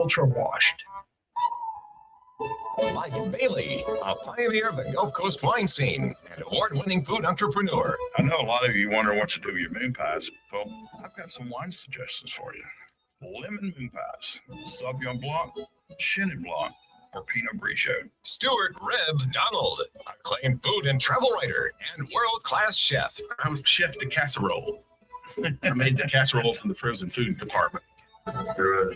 ultra washed. Mike Bailey, a pioneer of the Gulf Coast wine scene and award-winning food entrepreneur. I know a lot of you wonder what to do with your moon pies. Well, I've got some wine suggestions for you. Lemon moon pies, Sauvignon Blanc, Chenin Blanc, or Pinot Grigio. Stuart Reb Donald, acclaimed food and travel writer and world-class chef. I was chef de casserole. I made the casseroles in the frozen food department. For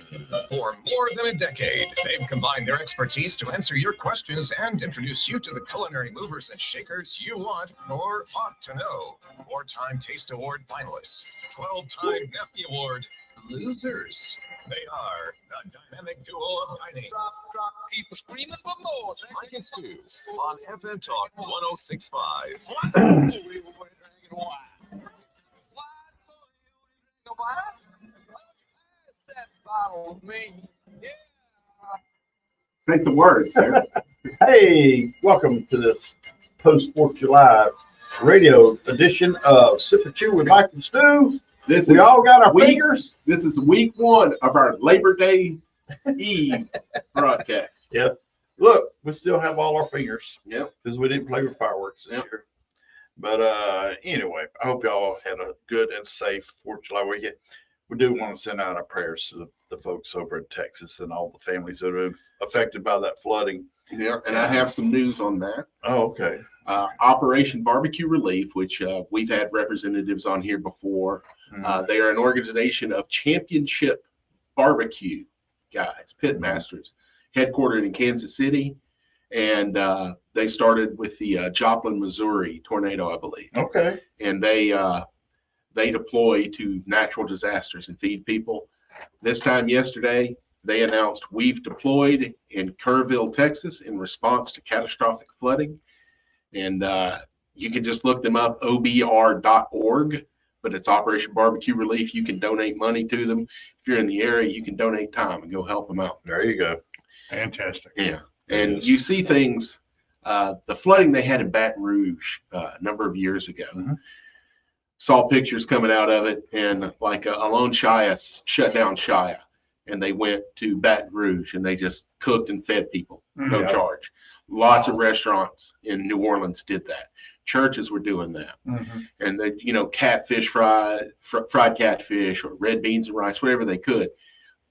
more than a decade, they've combined their expertise to answer your questions and introduce you to the culinary movers and shakers you want or ought to know. Four-time Taste Award finalists, 12-time Nephi Award losers. They are the dynamic duo of dining. Keep screaming for more. Mike and Stu on FM Talk 1065. Say some words there. Hey, welcome to this post-4th of July radio edition of Sip and Chew with Mike and Stu. We all got our fingers. This is week one of our Labor Day Eve broadcast. Yep. Look, we still have all our fingers. Yep. Because we didn't play with fireworks this year. But anyway, I hope y'all had a good and safe 4th of July weekend. We do want to send out our prayers to the folks over in Texas and all the families that are affected by that flooding. Yeah, and I have some news on that. Oh, okay. Operation Barbecue Relief, which we've had representatives on here before. They are an organization of championship barbecue guys, pit masters, headquartered in Kansas City. And they started with the Joplin, Missouri tornado, I believe. Okay. And they deploy to natural disasters and feed people. This time yesterday, they announced we've deployed in Kerrville, Texas in response to catastrophic flooding. And you can just look them up, obr.org, but it's Operation Barbecue Relief. You can donate money to them. If you're in the area, you can donate time and go help them out. There you go. Fantastic. Yeah. And you see things, the flooding they had in Baton Rouge a number of years ago. Saw pictures coming out of it, and like Alon Shaya shut down Shaya, and they went to Baton Rouge and they just cooked and fed people, no charge. Lots of restaurants in New Orleans did that. Churches were doing that. And they, catfish fried catfish or red beans and rice, whatever they could.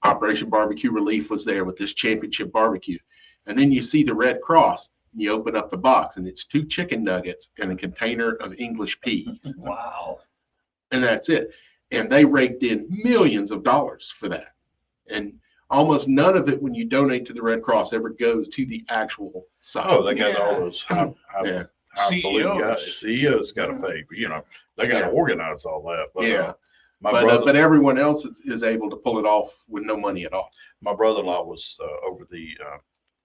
Operation Barbecue Relief was there with this championship barbecue. And then you see the Red Cross. You open up the box and it's 2 chicken nuggets and a container of English peas. Wow. And that's it. And they raked in millions of dollars for that. And almost none of it, when you donate to the Red Cross, ever goes to the actual site. Oh, they got all those CEOs. CEOs got to pay. They got to organize all that. But, but everyone else is able to pull it off with no money at all. My brother-in-law was over the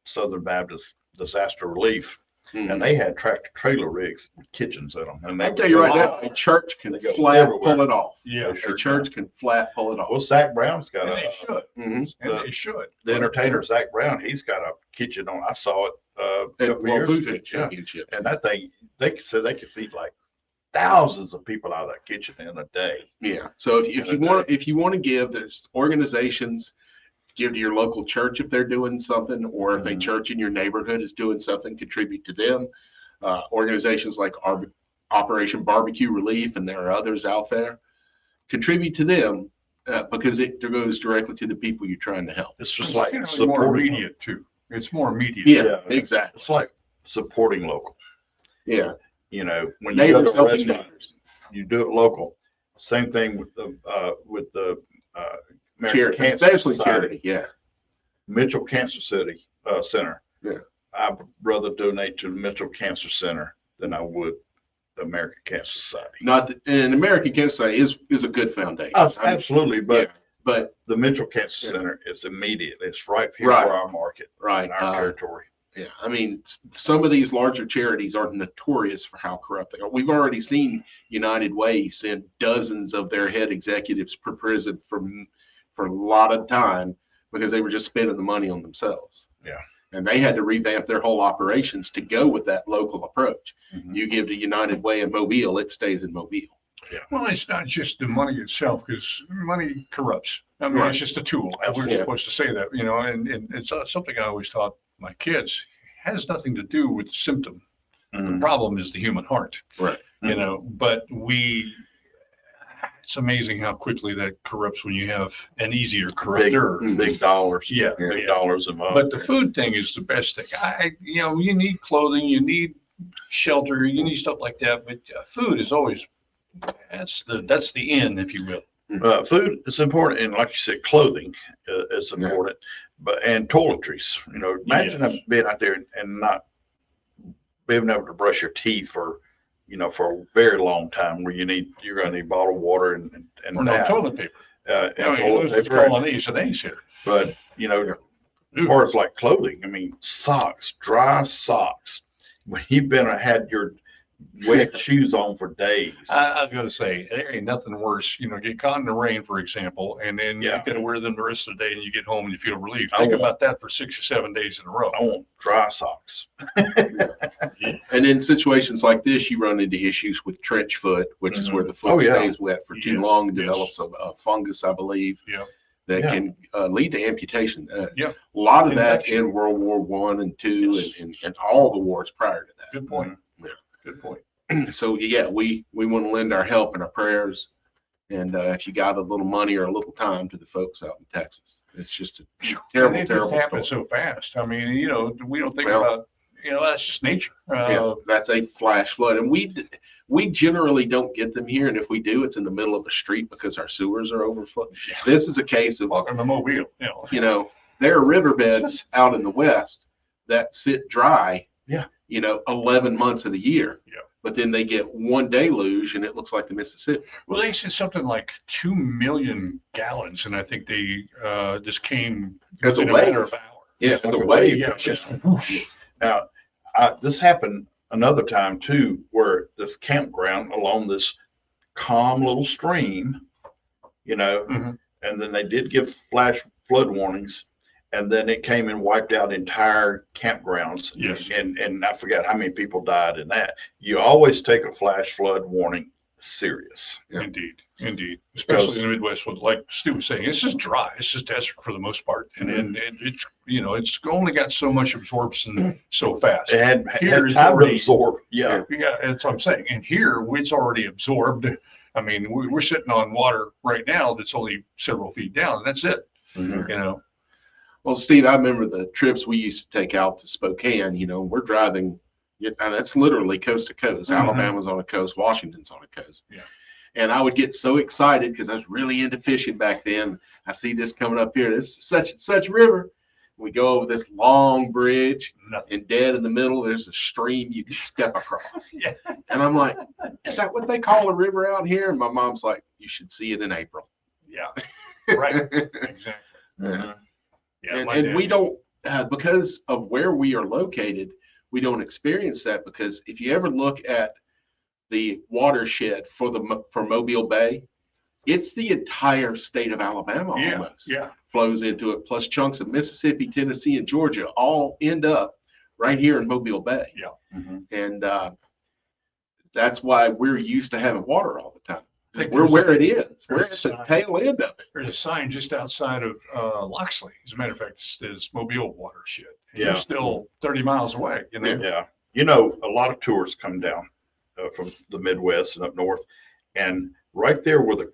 Southern Baptist Disaster Relief, and they had tractor trailer rigs with kitchens in them. And I tell you right now, a church can flat pull it off. Yeah, a church can flat pull it off. Well, Zach Brown's got They should. And they should. The entertainer Zach Brown, he's got a kitchen on. I saw it a couple years ago. Championship. And that thing, they said they could feed like thousands of people out of that kitchen in a day. Yeah. So if you want to give, there's organizations. Give to your local church if they're doing something, or if a church in your neighborhood is doing something, contribute to them. Organizations like Operation Barbecue Relief, and there are others out there, contribute to them because it goes directly to the people you're trying to help. It's just like It's more supporting. immediate too. It's more immediate. Yeah, exactly. It's like supporting local. Yeah. When you go Neighbors to a helping restaurant, neighbors. you do it local. Same thing with the American Charity, Cancer especially Society. charity. Yeah. Mitchell Cancer Center. Yeah. I'd rather donate to the Mitchell Cancer Center than I would the American Cancer Society. And American Cancer Society is a good foundation. Absolutely, but but the Mitchell Cancer Center is immediate. It's right here Right. for our market, right. in our territory. Yeah, I mean, some of these larger charities are notorious for how corrupt they are. We've already seen United Way send dozens of their head executives to prison for a lot of time because they were just spending the money on themselves. Yeah. And they had to revamp their whole operations to go with that local approach. You give to United Way in Mobile, it stays in Mobile. Well, it's not just the money itself, because money corrupts. I mean, Right. it's just a tool. We're Yeah. supposed to say that, you know, and it's something I always taught my kids. It has nothing to do with the symptom. The Mhm. problem is the human heart. Right. You know, but it's amazing how quickly that corrupts when you have an easier corrupter. Big dollars. Yeah, Big yeah. dollars involved. But the food thing is the best thing. You know, you need clothing, you need shelter, you need stuff like that, but food is always, that's the end, if you will. Food is important, and like you said, clothing is important, but and toiletries. You know, imagine Yes. being out there and not being able to brush your teeth for, you know, for a very long time, where you're going to need bottled water and Or no that. toilet paper. And You know, you toilet lose this paper. colonies here. But you know, as far as like clothing, I mean, socks, dry socks. When you've had your wet shoes on for days. I was gonna say, there ain't nothing worse, you know, get caught in the rain, for example, and then you Yeah. gotta wear them the rest of the day and you get home and you feel relieved. I Think want- about that for 6 or 7 days in a row. I want dry socks. And in situations like this, you run into issues with trench foot, which is where the foot Oh, yeah. stays wet for too Yes, long, and yes. develops a fungus, I believe. Yeah. That Yeah. can lead to amputation. Yeah. A lot of that Infection. in World War I and II Yes. and all the wars prior to Good point. Yeah. Good point. that. So yeah, we want to lend our help and our prayers. And if you got a little money or a little time, to the folks out in Texas. It's just a terrible, And it terrible just happens story. so fast. I mean, you know, we don't think Well- about, you know, that's just nature. Yeah, that's a flash flood, and we generally don't get them here, and if we do, it's in the middle of a street because our sewers are overflowed. Yeah. This is a case of, Welcome to Mobile, you know, there are riverbeds out in the west that sit dry. Yeah. You know, 11 months of the year. Yeah. But then they get one deluge, and it looks like the Mississippi. Well, they said something like 2 million gallons, and I think they just came As a in a wave. matter of hours. Yeah, as a Okay. wave. Yeah, just whoosh. Now, this happened another time too, where this campground along this calm little stream, you know, Mhm. and then they did give flash flood warnings, and then it came and wiped out entire campgrounds. Yes. And I forgot how many people died in that. You always take a flash flood warning serious. Yeah. Indeed. Especially in the Midwest, like Stu was saying, it's just dry. It's just desert for the most part. And it's, you know, it's only got so much absorption so fast. It had Here it's time to already- absorb. Yeah. Yeah, that's what I'm saying. And here, it's already absorbed. I mean, we're sitting on water right now that's only several feet down, and that's it, Mhm. you know? Well, Steve, I remember the trips we used to take out to Spokane. You know, we're driving, and that's literally coast to coast. Mhm. Alabama's on a coast, Washington's on a coast. Yeah. And I would get so excited because I was really into fishing back then. I see this coming up here. This is such and such river. We go over this long bridge, Nothing. and dead in the middle, there's a stream you can step across. Yeah. And I'm like, is that what they call a river out here? And my mom's like, you should see it in April. Yeah, right. Exactly. Mhm. Yeah, And, my and dad- we don't, because of where we are located, we don't experience that, because if you ever look at the watershed for Mobile Bay, it's the entire state of Alabama Yeah, almost yeah. flows into it, plus chunks of Mississippi, Tennessee, and Georgia all end up right here in Mobile Bay. Mhm. And that's why we're used to having water all the time. I think We're there's where a- it is. We're there's at a the sign. tail end of it. There's a sign just outside of Loxley. As a matter of fact, it's Mobile watershed. And Yeah. You're still 30 miles away, you know? Yeah. You know, a lot of tourists come down from the Midwest and up north, and right there where the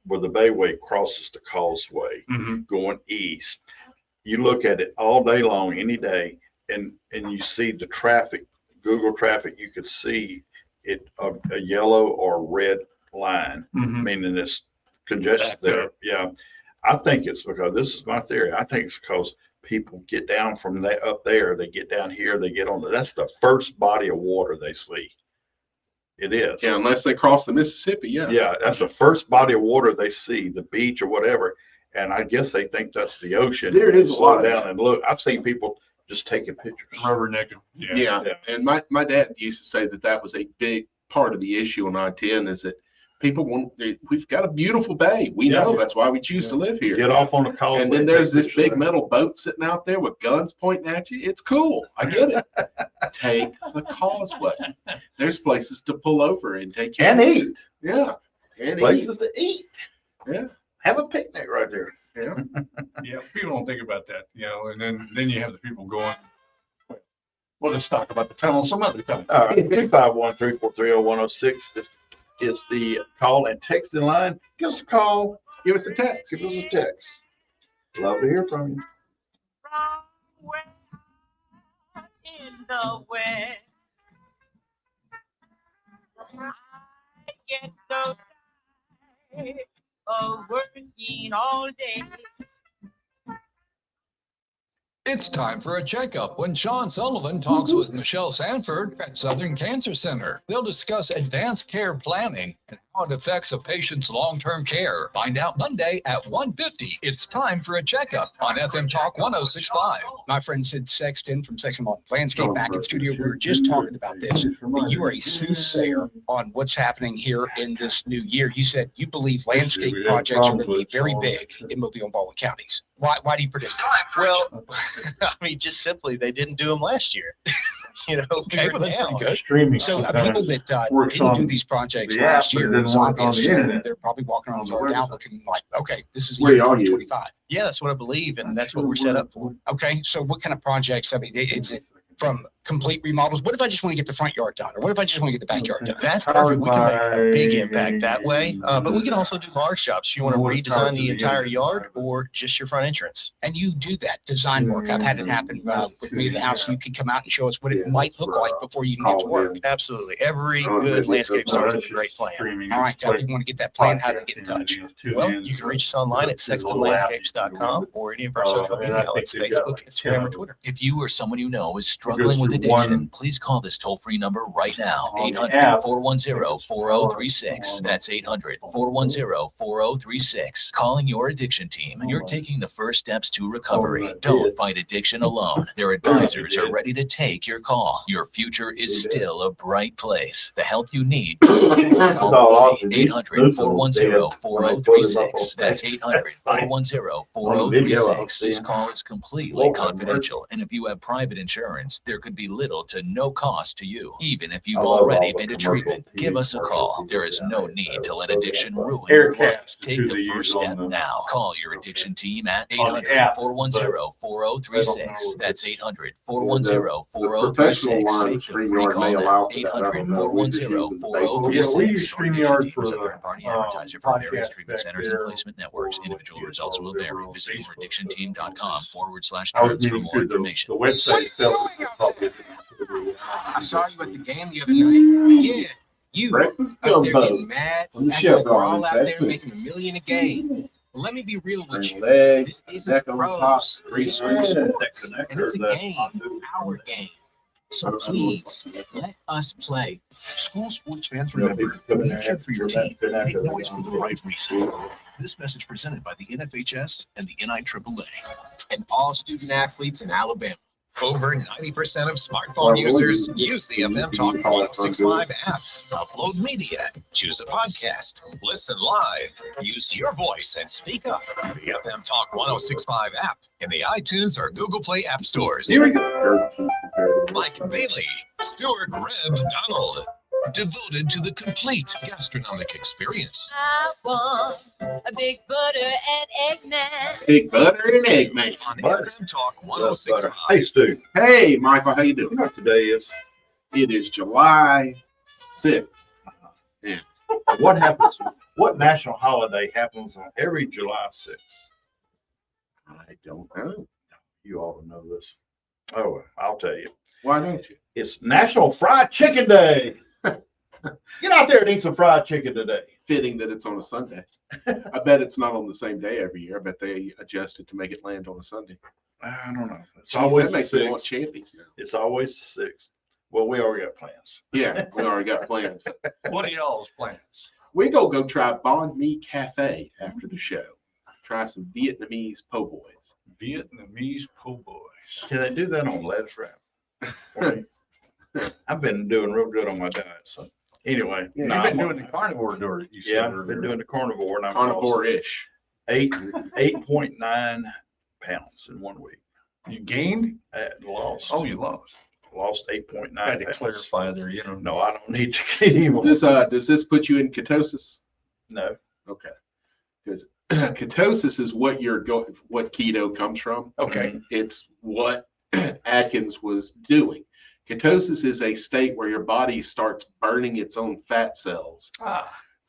Bayway crosses the causeway Mhm. going east, you look at it all day long, any day, and you see the traffic, Google traffic, you could see it a yellow or red line, Mhm. meaning it's congested Backed there. up. Yeah. I think it's because, this is my theory, I think it's because people get down from up there, they get down here, they get on, that's the first body of water they see. It is. Yeah, unless they cross the Mississippi, yeah. Yeah, that's the first body of water they see, the beach or whatever. And I guess they think that's the ocean. There is a Slow lot of down that. and look. I've seen people just taking pictures. Rubbernecking. Yeah. Yeah, Yeah. and my dad used to say that was a big part of the issue on I-10 is that people we've got a beautiful bay. We Yeah. know that's why we choose to live here. Get off on the causeway. And then take there's this pictures. big metal boat sitting out there with guns pointing at you. It's cool. I get it. Take the causeway. There's places to pull over and take your And picture. eat. Yeah. And eat. Places to eat. Yeah. Have a picnic right there. Yeah, people don't think about that, and then you have the people going, well, let's talk about the tunnel some other time. All right, 251-343-0106. This is the call and texting line. Give us a call. Give us a text. Give us a text. Love to hear from you. In the west, I get so tired of working all day. It's time for a checkup when Sean Sullivan talks with Michelle Sanford at Southern Cancer Center. They'll discuss advanced care planning and how it affects a patient's long-term care. Find out Monday at 1:50. It's time for a checkup on FM Talk 106.5. My friend Sid Sexton from Sexton Landscape back in studio. We were just talking about this. You are a soothsayer on what's happening here in this new year. You said you believe landscape projects are going to be very big in Mobile and Baldwin counties. Why do you predict this? Well, I mean, just simply, they didn't do them last year. Okay, well, that's pretty good. Streaming. So people that works didn't do on these projects the app, last but year, didn't it's work on obvious the internet. they're probably walking around On the the now website. looking like, okay, this is Where year are you? 2025. Yeah, that's what I believe, and that's what we're set up for. Okay, so what kind of projects? I mean, is it from complete remodels? What if I just want to get the front yard done? Or what if I just want to get the backyard done? That's perfect. We can make a big impact that way, but we can also do large jobs. You want to redesign the entire yard or just your front entrance? And you do that design work. I've had it happen with me in the house. You can come out and show us what it might look like before you even get to work. Absolutely. Every good landscape starts with a great plan. All right, if you want to get that plan, how do they get in touch? Well, you can reach us online at sextonlandscapes.com or any of our social media outlets, Facebook, Instagram, or Twitter. If you or someone you know is struggling with addiction, please call this toll-free number right now, 800-410-4036. That's 800-410-4036. Calling your addiction team, you're taking the first steps to recovery. Don't fight addiction alone. Their advisors are ready to take your call. Your future is still a bright place. The help you need. 800-410-4036. That's 800-410-4036. This call is completely confidential, and if you have private insurance, there could be little to no cost to you. Even if you've already been to treatment, give us a call. There is no need to let addiction ruin your life. Take the first step now. Call your addiction team at 800-410-4036. That's 800-410-4036. Professional line Make of the free StreamYard may call allow now. for that. I don't know. We just use the 800-410-4036. Yeah, we use StreamYard for Is a the, third-party advertiser for various podcast treatment centers back and there, placement networks. or Individual what results will vary. deliver on Visit Facebook. youraddictionteam.com/charts I was for meaning more to information. the website itself. is probably- I saw you at the game the other night. Yeah, you Breakfast out there gumbo. getting mad, When the acting chef like we're all on, out that's there it. making $1 million a game. Let me be real with Green you. legs, This isn't neck the on the top, pros. three It's strings. sports, and it's a game, our game. So please let us play. School sports fans, remember, when you cheer for your team, make noise for the right reason. This message presented by the NFHS and the NIAAA. And all student athletes in Alabama. Over 90% of smartphone users use the FM Talk 1065 app. Upload media, choose a podcast, listen live, use your voice and speak up. The FM Talk 1065 app in the iTunes or Google Play app stores. Here we go. Mike Bailey, Stuart Reb Donald, devoted to the complete gastronomic experience. I want a big butter and egg man. Big butter and egg, man. On Butter. FM Talk Hey, 1065. Stu, Hey, Michael, how you you doing? know what today is? It is July 6th. What happens, what national holiday happens on every July 6th? I don't know. You ought to know this. Oh, I'll tell you. Why don't you? It's National Fried Chicken Day. Get out there and eat some fried chicken today. Fitting that it's on a Sunday. I bet it's not on the same day every year. I bet they adjusted to make it land on a Sunday. I don't know. It's Jeez, always that the makes me want 6th. champions now. It's always the 6th. Well, we already got plans. Yeah, we already got plans. What are y'all's plans? We go try Banh Mi Cafe after the show. Try some Vietnamese po' boys. Vietnamese po' boys. Can they do that on lettuce wrap? I've been doing real good on my diet, so anyway. Yeah, no, You've been I'm- doing the carnivore dirt, you said Yeah, I've been earlier. doing the carnivore and I've Carnivore-ish. lost 8.9 pounds in 1 week. You gained? Lost. Oh, you lost. Lost 8.9 I had to pounds. clarify there, you know. No, I don't need to get any more. Does this put you in ketosis? No. Okay. Because ketosis is what what keto comes from. Okay. It's what Atkins was doing. Ketosis is a state where your body starts burning its own fat cells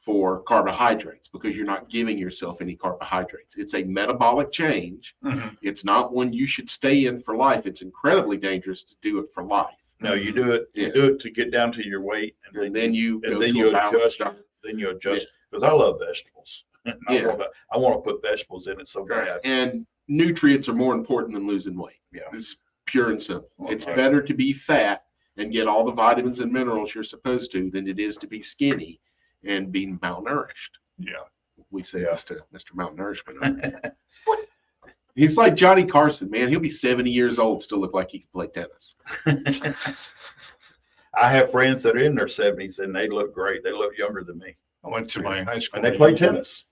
for carbohydrates because you're not giving yourself any carbohydrates. It's a metabolic change. Mhm. It's not one you should stay in for life. It's incredibly dangerous to do it for life. No, you do it. You do it to get down to your weight, And then you and go then to you a balanced adjust. diet. Then you adjust because I love vegetables. Yeah. I want to put vegetables in it so bad. And nutrients are more important than losing weight. Yeah. It's pure and simple. Well, It's right. better to be fat and get all the vitamins and minerals you're supposed to than it is to be skinny and be malnourished. Yeah. We say this to Mr. Malnourishment. He's like Johnny Carson, man. He'll be 70 years old, still look like he can play tennis. I have friends that are in their 70s and they look great. They look younger than me. I went to my high school. And they play tennis.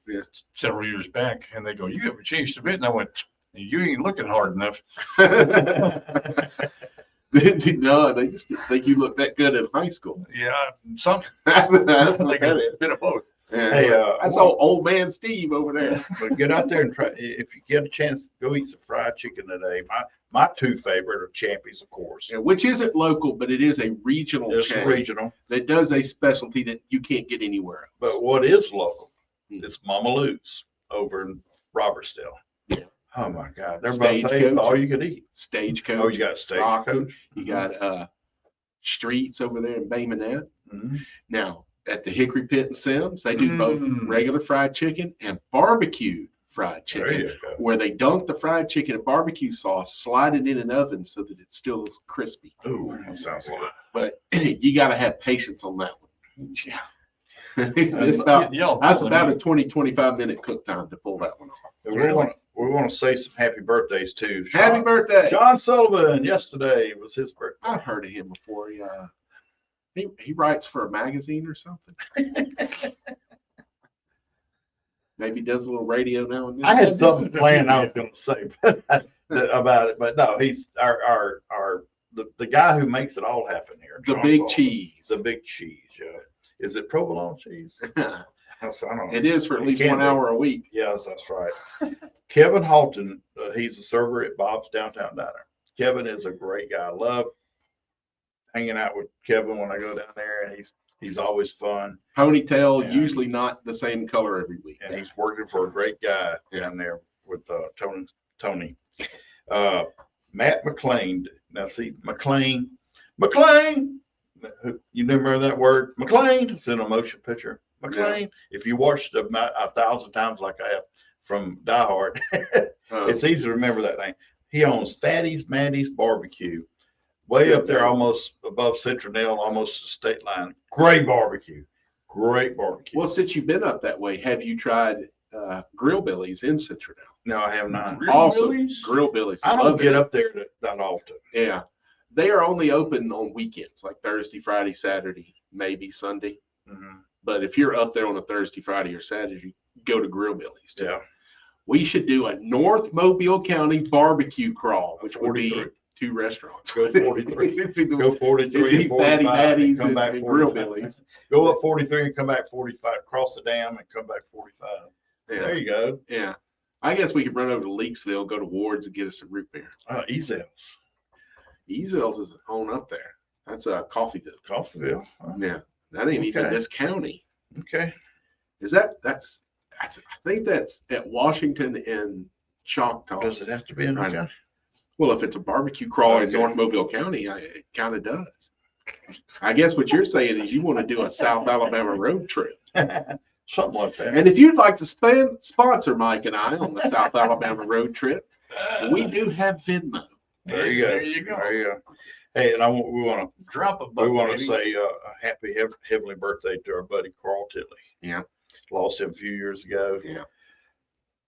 Several years back, and they go, "You haven't changed a bit." And I went, "You ain't looking hard enough." No, they just think you look that good in high school. Yeah, some That's what like that a is. bit of both. Yeah. Hey, That's old man Steve over there. But get out there and try. If you get a chance, go eat some fried chicken today. My two favorite are Champy's, of course. Yeah, which isn't local, but it is a regional It's chain regional. that does a specialty that you can't get anywhere else. But what is local? Hmm. It's Mama Lou's over in Robertsdale. Yeah. Oh my God, they're buffets, Stagecoach. all you could eat. Stagecoach. Oh, you got Stagecoach. You got Streets over there in Bay Minette. Mhm. Now, at the Hickory Pit and Sims, they do both Mm. regular fried chicken and barbecue fried There chicken, you go. where they dunk the fried chicken in barbecue sauce, slide it in an oven so that it still looks crispy. Ooh, that sounds good. But you got to have patience on that one. Yeah. It's about, Y'all that's pulling about me. a 20, 25-minute cook time to pull that one off. We want to say some happy birthdays too. Happy birthday. John Sullivan. Yesterday was his birthday. I've heard of him before. He writes for a magazine or something. Maybe does a little radio now and then. I had something planned I was going to say about it, but no, he's the guy who makes it all happen here. The John big Sullivan. cheese. The big cheese. Yeah. Is it provolone cheese? I don't know. It is for at It least can 1 be. hour a week. Yes, that's right. Kevin Halton, he's a server at Bob's Downtown Diner. Kevin is a great guy. I love hanging out with Kevin when I go down there, and he's always fun. Ponytail, Yeah. usually not the same color every week. And he's working for a great guy down there with Tony. Matt McLean. Now see, McLean. You remember that word? McLean. It's in a motion picture. McLean. If you watched it 1,000 times like I have from Die Hard, it's easy to remember that name. He owns Fatty's Maddie's Barbecue, way up there, almost above Central, almost the state line. Great barbecue. Well, since you've been up that way, have you tried Grill Billy's in Citronelle? No, I have not. Also, Grill Billy's. I don't love get it. up there that often. Yeah. They are only open on weekends, like Thursday, Friday, Saturday, maybe Sunday. Mhm. But if you're up there on a Thursday, Friday, or Saturday, go to Grill Billy's too. Yeah. We should do a North Mobile County barbecue crawl, which would be 43. 2 restaurants. Go 43. It'd be the- Go 43 it'd and be Fatty 45 Maddie's and come back and Grill 45. Billy's. Go up 43 and come back 45. Cross the dam and come back 45. Yeah. There you go. Yeah. I guess we could run over to Leaksville, go to Ward's and get us some root beer. Ezell's. Ezell's is on up there. That's a Coffeeville. Coffeeville. Yeah. That ain't even Okay. this county. Okay. Is that's I think that's at Washington and Choctaw. Does it have to be in the Right. county? Well, if it's a barbecue crawl in Okay. North Mobile County, it kind of does. I guess what you're saying is you want to do a South Alabama road trip. Something like that. And if you'd like to sponsor Mike and I on the South Alabama road trip, we do have Venmo. There you go. There you go. There you go. Hey, and we want Drop a to buck, baby. say a happy heavenly birthday to our buddy Carl Titley. Yeah. Lost him a few years ago. Yeah.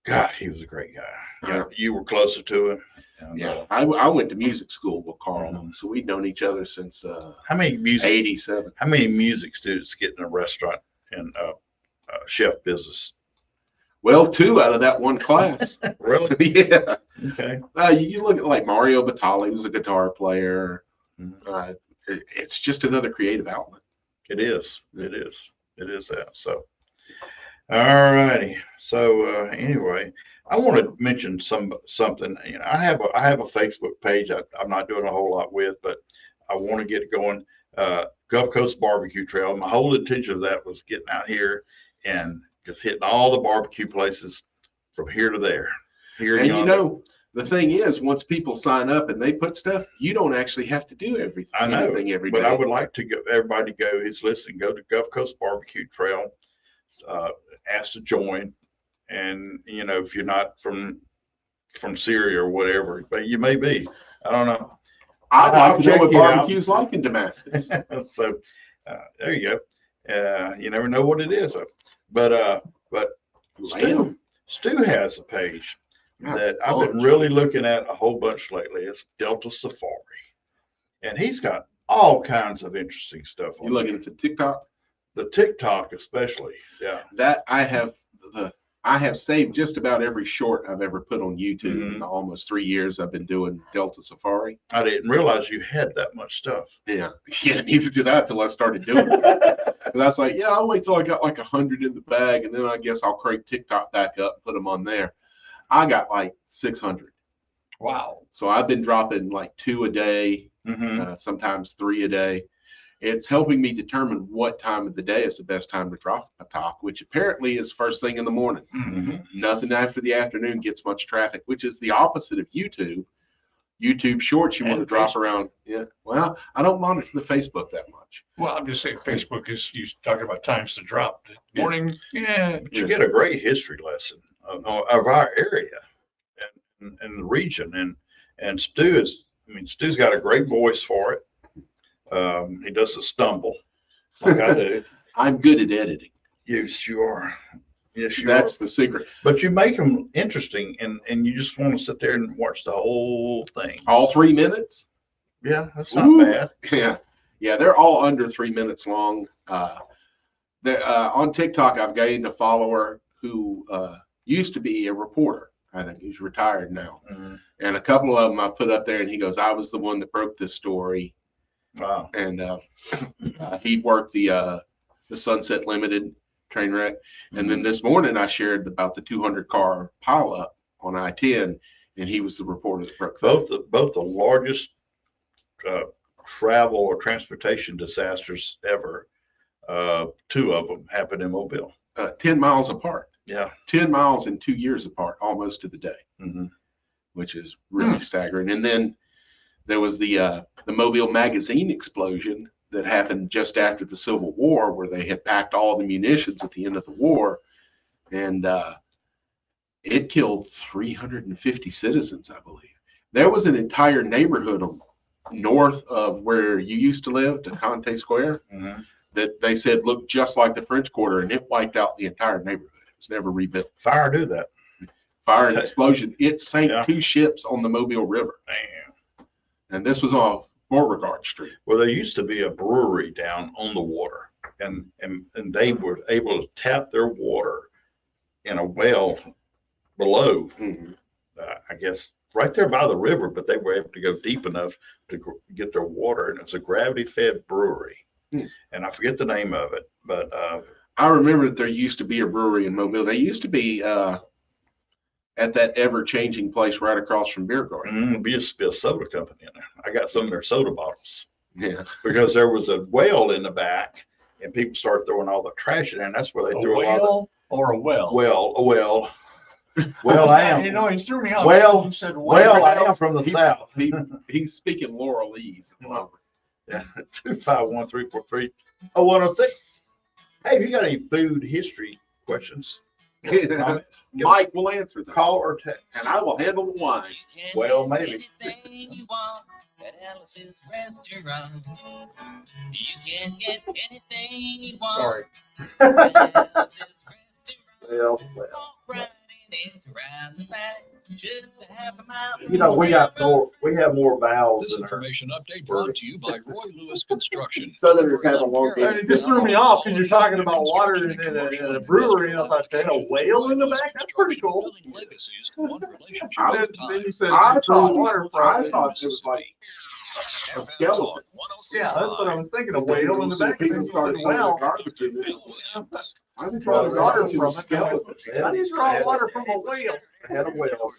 God, he was a great guy. Yeah. You were closer to him. And, Yeah. I went to music school with Carl, so we've known each other since How many music 87. How many music students get in a restaurant and chef business? Well, 2 out of that one class. Really? Yeah. Okay. You look at like Mario Batali, who's a guitar player. Mhm. It's just another creative outlet. It is. It is. It is that. So, All righty. So anyway, I want to mention something. You know, I have a Facebook page. I'm not doing a whole lot with, but I want to get it going. Gulf Coast Barbecue Trail. My whole intention of that was getting out here and just hitting all the barbecue places from here to there. Here And you yonder. know, the thing is, once people sign up and they put stuff, you don't actually have to do everything. I know, anything every day. but I would like to go, everybody to go who's listening, go to Gulf Coast Barbecue Trail, ask to join. And, you know, if you're not from Syria or whatever, but you may be, I don't know. I'd I'll like to know check what you out. barbecue's like in Damascus. So there you go. You never know what it is. But Lamb. Stu has a page that I've been bunch. really looking at a whole bunch lately. It's Delta Safari. And he's got all kinds of interesting stuff You on looking at the TikTok? the TikTok especially. Yeah. That I have saved just about every short I've ever put on YouTube Mhm. in the almost 3 years I've been doing Delta Safari. I didn't realize you had that much stuff. Yeah, yeah, neither did I till I started doing it. And I was like, yeah, I'll wait till I got like 100 in the bag, and then I guess I'll crank TikTok back up, put them on there. I got like 600. Wow. So I've been dropping like 2 a day, sometimes 3 a day. It's helping me determine what time of the day is the best time to drop a talk, which apparently is first thing in the morning. Nothing after the afternoon gets much traffic, which is the opposite of YouTube. YouTube Shorts, you want to And drop Facebook. around. Yeah. Well, I don't monitor the Facebook that much. Well, I'm just saying Facebook is, you talking about times to drop. Yeah. Morning, yeah. But you get a great history lesson of our area and the region. And Stu's got a great voice for it. He doesn't stumble like I do. I'm good at editing. Yes, you are. Yes, you That's are. the secret. But you make them interesting, and you just want to sit there and watch the whole thing. All 3 minutes? Yeah, that's not Ooh. bad. Yeah. Yeah, they're all under 3 minutes long. On TikTok, I've gained a follower who used to be a reporter. I think he's retired now. Mhm. And a couple of them I put up there, and he goes, I was the one that broke this story. Wow. And he worked the Sunset Limited train wreck. And then this morning I shared about the 200 car pileup on I-10, and he was the reporter that broke that. Both the largest travel or transportation disasters ever. 2 of them happened in Mobile. 10 miles apart. Yeah. 10 miles and 2 years apart, almost to the day, Mm-hmm. which is really staggering. And then there was the Mobile magazine explosion that happened just after the Civil War, where they had packed all the munitions at the end of the war, and it killed 350 citizens, I believe. There was an entire neighborhood north of where you used to live, to Conte Square, Mm-hmm. that they said looked just like the French Quarter, and it wiped out the entire neighborhood. It was never rebuilt. Fire do that. Fire and explosion. It sank Yeah. 2 ships on the Mobile River, Damn. and this was off Beauregard Street. Well, there used to be a brewery down on the water, and they were able to tap their water in a well below, Mhm. I guess, right there by the river, but they were able to go deep enough to get their water, and it's a gravity-fed brewery. Hmm. And I forget the name of it, but I remember that there used to be a brewery in Mobile. They used to be at that ever-changing place right across from Beer Garden. it'd be a soda company in there. I got some of their soda bottles Yeah. because there was a well in the back, and people started throwing all the trash in there, and that's where they A threw a lot of whale or a well? a well. Well, I am. You know, he threw me off. Well, He said, Well, I am from the He- south. He's speaking Laurelese. Yeah, 251-343-0106. Hey, if you got any food history questions, comments, Mike will answer them, call or text. and I will handle the wine. Well, maybe. Anything you want at Alice's restaurant. You can get anything you want Sorry. at Alice's restaurant. Well, Walk right in, it's around the back, just a half a mile. we have more vowels This in our. information update brought to you by Roy Lewis Construction. Southerners have a long It It just threw me off because you're talking about water in a brewery, and I thought, they had a whale in the back? That's pretty cool. Building legacies, one relationship I at was- a Then time. you said I it's thought- waterfront. I thought it was like a skeleton. Yeah, that's what I was thinking, a whale in the back. People started throwing Well, garbage in there. I just draw water from it. I just draw water from a whale. Had a whale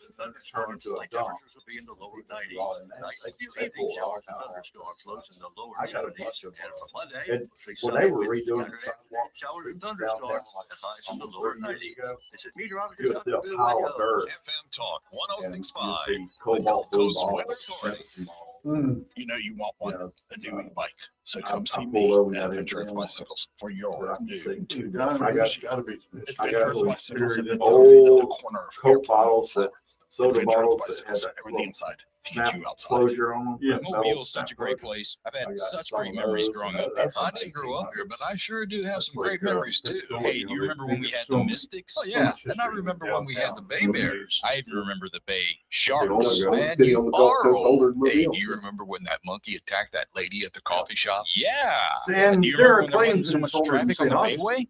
turn into a dump. Temperatures will be in the lower 90s tonight. A few evening showers and thunderstorms, lows in the lower I got a 70s. bunch of, And for Monday, and we'll see when sunny they were winds redoing the Saturday, sidewalks, showers and down thunderstorms, like and highs in the almost lower 30 years 90s. ago, They said meteorologists you would got see to a do pile like of dirt. FM Talk And you 1065. see cobalt blue Coast balls, Weather Authority. empty balls. You know you want You one, know, a new e-bike. So I- come I see pulled me over at that Adventure of exam. Bicycles for your I'm new saying, two I got gotta be. I Adventure got of those Bicycles in the old corner of Coke bottles that, soda Adventure of bottles that had Bicycles, that everything little inside to snap get you outside. closure on them. Yeah. Mobile's such a great place. I've I had got such some great of memories those, growing and up that's there. from I didn't grow up here, but I sure do have That's some great like, memories too. Hey, do you remember when we had the Mystics? Oh yeah, and I remember when we had the Bay Bears. I even remember the Bay They wanna Sharks. go Man, city you on the Gulf are Coast old. older than Hey, Mobile. do you remember when that monkey attacked that lady at the coffee shop? Yeah. And Do you there remember are when there wasn't claims so in much Soldier traffic on the St. Bayway?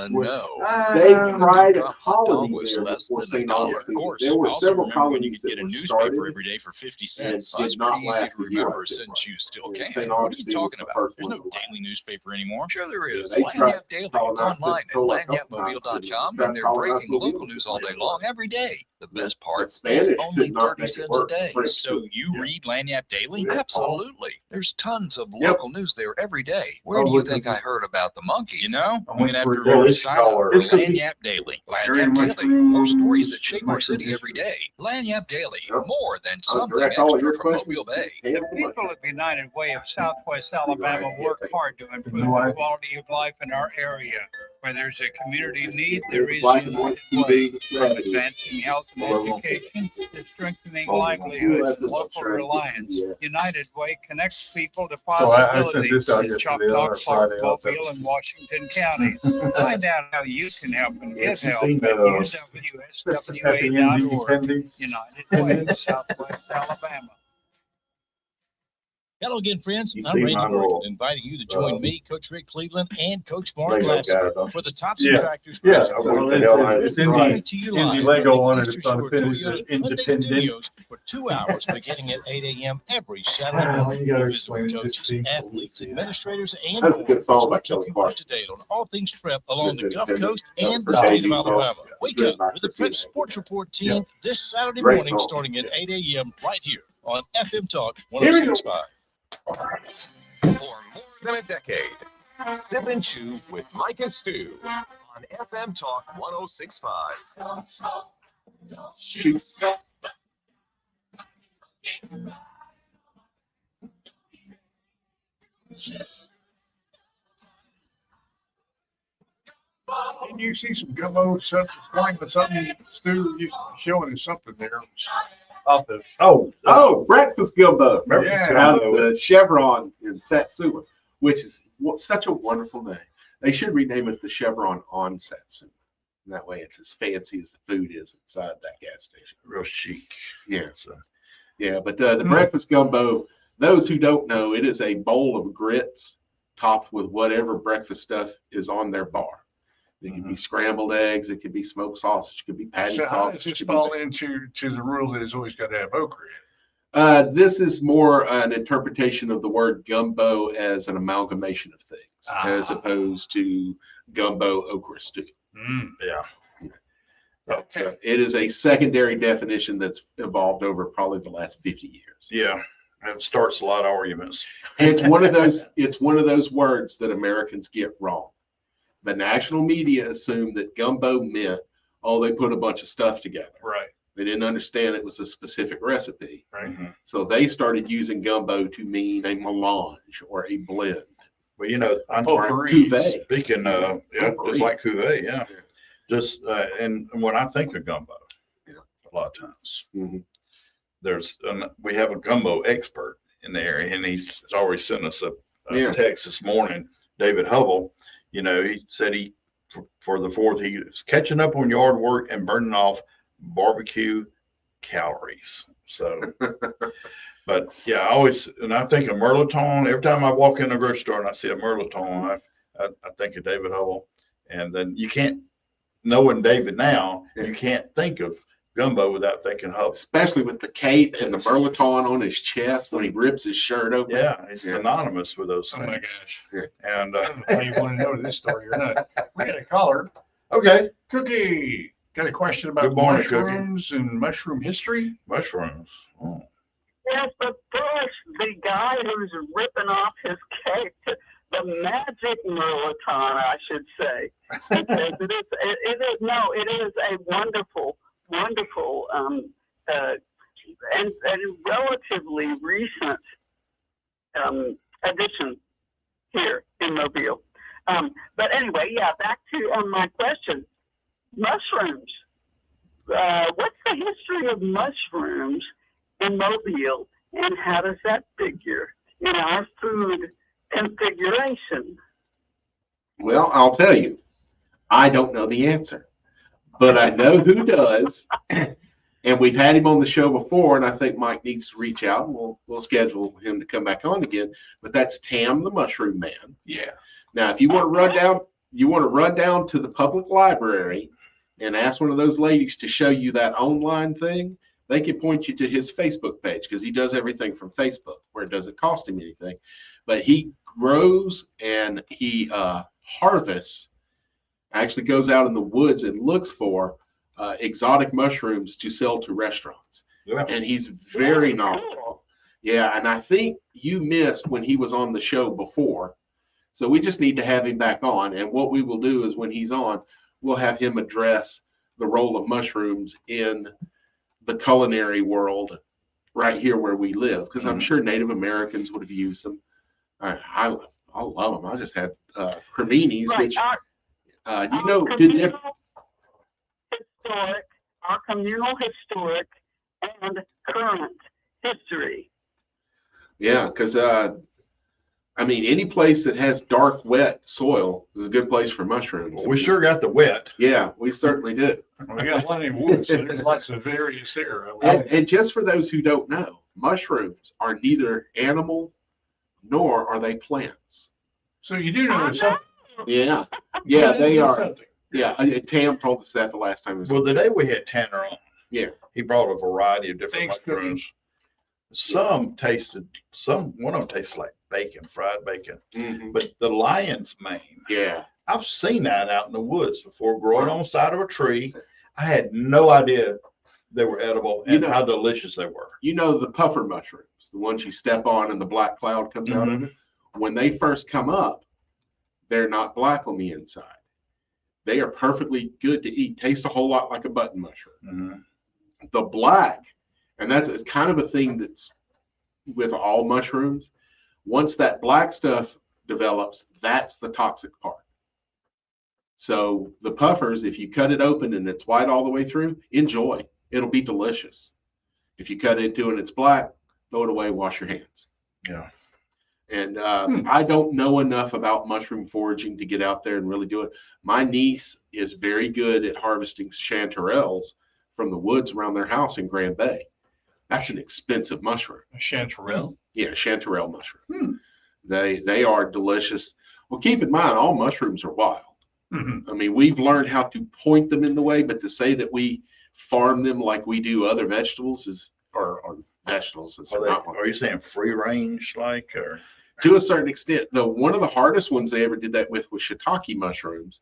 No. They Augustine. tried a Drop hot dog colony was there less before than St. $1. Of Augustine. course. There were I also several remember when you colonies could that get a were newspaper started. every day for 50 and cents. Oh, it's did not pretty easy last to a year remember like that, since right? you still And can. St. What are you Augustine was talking the about? first There's one no to last. daily newspaper anymore. Sure there Yeah, is. they tried Lanyap Daily. It's colonized online at Pensacola a couple lanyapmobile.com, times, and they're tried breaking colonizing local Mobile. news all day long, every day. The best The part, Spanish it's only could not 30 make it cents a work. The day. French So could. you read Lanyap Daily? Yeah. Absolutely. There's tons of Yep. local news there every day. Where do you think I heard about the monkey? You know, I'm went gonna have for to a remember to Police sign up collar. for It's 'cause he- Lanyap Daily. Very Lanyap much Daily. More stories that shape our much city history. every day. Lanyap Daily. Yep. More than I'll something direct all of extra your from questions Mobile to Bay. Ted The people at United Way of Southwest Alabama Right. work hard to improve the quality of life in our area. Where there's a community need, there is Black and white United Way. TV From revenue. advancing health and Well, education to strengthening well, livelihoods and well, local sure. reliance. Yeah. United Way connects people to So I sent possibilities this out in yesterday, Choctaw, on Clark, Friday, I'll Mobile, tell and Washington counties. Find out how you can help and get you help seen at that, UWSWA.org. Appendix. United Way, Southwest Alabama. Hello again, friends. You I'm see Randy my Morgan, little, inviting you to join me, Coach Rick Cleveland, and Coach Mark Lego Glassman guy, don't for you? the Thompson Yeah. Tractors Yeah, Crazy well, Course. it's- it's in the- Coming to you in the live Lego from one, the and it's Eastern on Shore Appendix Toyota Hyundai Independent. Studios for 2 hours beginning at 8 a.m. every Saturday morning. You gotta We'll visit with explain it, coaches, just see. athletes, administrators, and That's a more. good song So by we'll Kelly keep you Clark. up to date on all things prep along That's the Gulf independent. Coast That was and for the state Dave of Song. Alabama. Yeah, Wake written up by with the Christina Prep Sports Hagen. Report team this Saturday Great morning song. starting at 8 a.m. right here on FM Talk Here we go. 106.5. For more than a decade, Sip and Chew with Mike and Stu on FM Talk 106.5. Shoot. Didn't you see some gumbo stuff this morning with something, Stu, you showing us something there? Off the, Oh, breakfast gumbo. Yeah. Out of the Chevron in Satsuma, which is such a wonderful name. They should rename it the Chevron on Satsuma. And that way it's as fancy as the food is inside that gas station. real chic. Yeah. So, Yeah, but the breakfast gumbo, those who don't know, it is a bowl of grits topped with whatever breakfast stuff is on their bar. It could be scrambled eggs, it could be smoked sausage, it could be patty so how does sausage. this it could be fall into the rule that it's always got to have okra in it? This is more an interpretation of the word gumbo as an amalgamation of things, as opposed to gumbo okra stew. yeah. But, it is a secondary definition that's evolved over probably the last 50 years. Yeah. It starts a lot of arguments. And it's one of those words that Americans get wrong. The national media assumed that gumbo meant, oh, they put a bunch of stuff together. Right, They didn't understand it was a specific recipe. right. So they started using gumbo to mean a melange or a blend. Well, you know, I'm Potpourri. Cuvée. speaking, yeah, Potpourri. just like cuvee, yeah. Just, and when I think of gumbo, Yeah. a lot of times, Mhm. we have a gumbo expert in the area, and he's always sent us a Yeah. text this morning, David Hubble. You know, he said for the 4th, he was catching up on yard work and burning off barbecue calories. So, but yeah, I think of Merloton. Every time I walk in a grocery store and I see a Merloton, I think of David Hubble. And then you can't, knowing David now, you can't think of gumbo without thinking hope. Especially with the cape and the Burlington on his chest when he rips his shirt open. Yeah, it's synonymous with those Oh things. my gosh. And I don't know how you want to know this story or not. We got a caller. okay, Cookie, got a question about Good morning, Cookie. mushrooms and mushroom history? mushrooms. Oh. Yes, but first, the guy who's ripping off his cake, the magic Merlaton, I should say, because it is a wonderful, wonderful, and relatively recent addition here in Mobile. But anyway, yeah, back to my question. Mushrooms. What's the history of mushrooms in Mobile, and how does that figure in our food configuration? Well, I'll tell you, I don't know the answer, but I know who does. And we've had him on the show before, and I think Mike needs to reach out, and we'll schedule him to come back on again. But that's Tam the Mushroom Man. Yeah. Now, if you want to run down to the public library and ask one of those ladies to show you that online thing, they can point you to his Facebook page, because he does everything from Facebook, where it doesn't cost him anything. But he grows and he harvests, actually goes out in the woods and looks for exotic mushrooms to sell to restaurants. Yeah. And he's very knowledgeable. Yeah, and I think you missed when he was on the show before. So we just need to have him back on. And what we will do is when he's on, we'll have him address the role of mushrooms in the culinary world right here where we live, because I'm sure Native Americans would have used them. I love them. I just had creminis, Right. which Our communal historic and current history. Yeah, because I mean, any place that has dark, wet soil is a good place for mushrooms. Well, we sure got the wet. Yeah, we certainly do. We got plenty of wood, so there's lots of various there. And just for those who don't know, mushrooms are neither animal nor are they plants. So you do know something. Yeah, yeah, they are. Yeah, Tam told us that the last time. Well, the day we had Tanner on, yeah, he brought a variety of different Thanks, mushrooms. One of them tasted like bacon, fried bacon. Mm-hmm. But the lion's mane, yeah, I've seen that out in the woods before, growing on the side of a tree. I had no idea they were edible and how delicious they were. You know the puffer mushrooms, the ones you step on and the black cloud comes out of it? When they first come up, they're not black on the inside. They are perfectly good to eat. Taste a whole lot like a button mushroom. The black, and that's it's kind of a thing that's with all mushrooms. Once that black stuff develops, that's the toxic part. So the puffers, if you cut it open and it's white all the way through, enjoy. It'll be delicious. If you cut into it and it's black, throw it away, wash your hands. Yeah. And I don't know enough about mushroom foraging to get out there and really do it. My niece is very good at harvesting chanterelles from the woods around their house in Grand Bay. That's an expensive mushroom. A chanterelle? Yeah, chanterelle mushroom. They are delicious. Well, keep in mind, all mushrooms are wild. I mean, we've learned how to point them in the way, but to say that we farm them like we do other vegetables is, or vegetables is not one. Are you saying free range, like, or? To a certain extent, though, one of the hardest ones they ever did that with was shiitake mushrooms,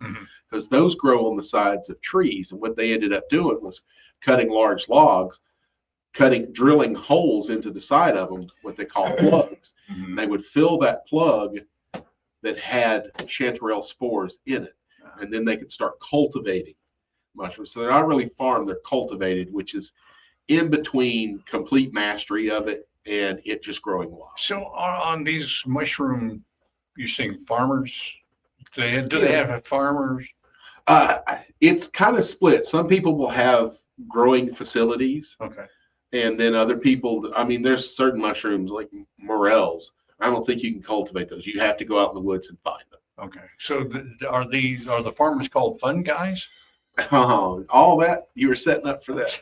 because those grow on the sides of trees. And what they ended up doing was cutting large logs, drilling holes into the side of them, what they call plugs. They would fill that plug that had chanterelle spores in it, and then they could start cultivating mushrooms. So they're not really farmed, they're cultivated, which is in between complete mastery of it and it just growing wild. So on these mushroom, you're saying farmers, do they have a farmers? It's kind of split. Some people will have growing facilities. Okay. And then other people, I mean, there's certain mushrooms like morels. I don't think you can cultivate those. You have to go out in the woods and find them. Okay. So are the farmers called fun guys? All that, you were setting up for that.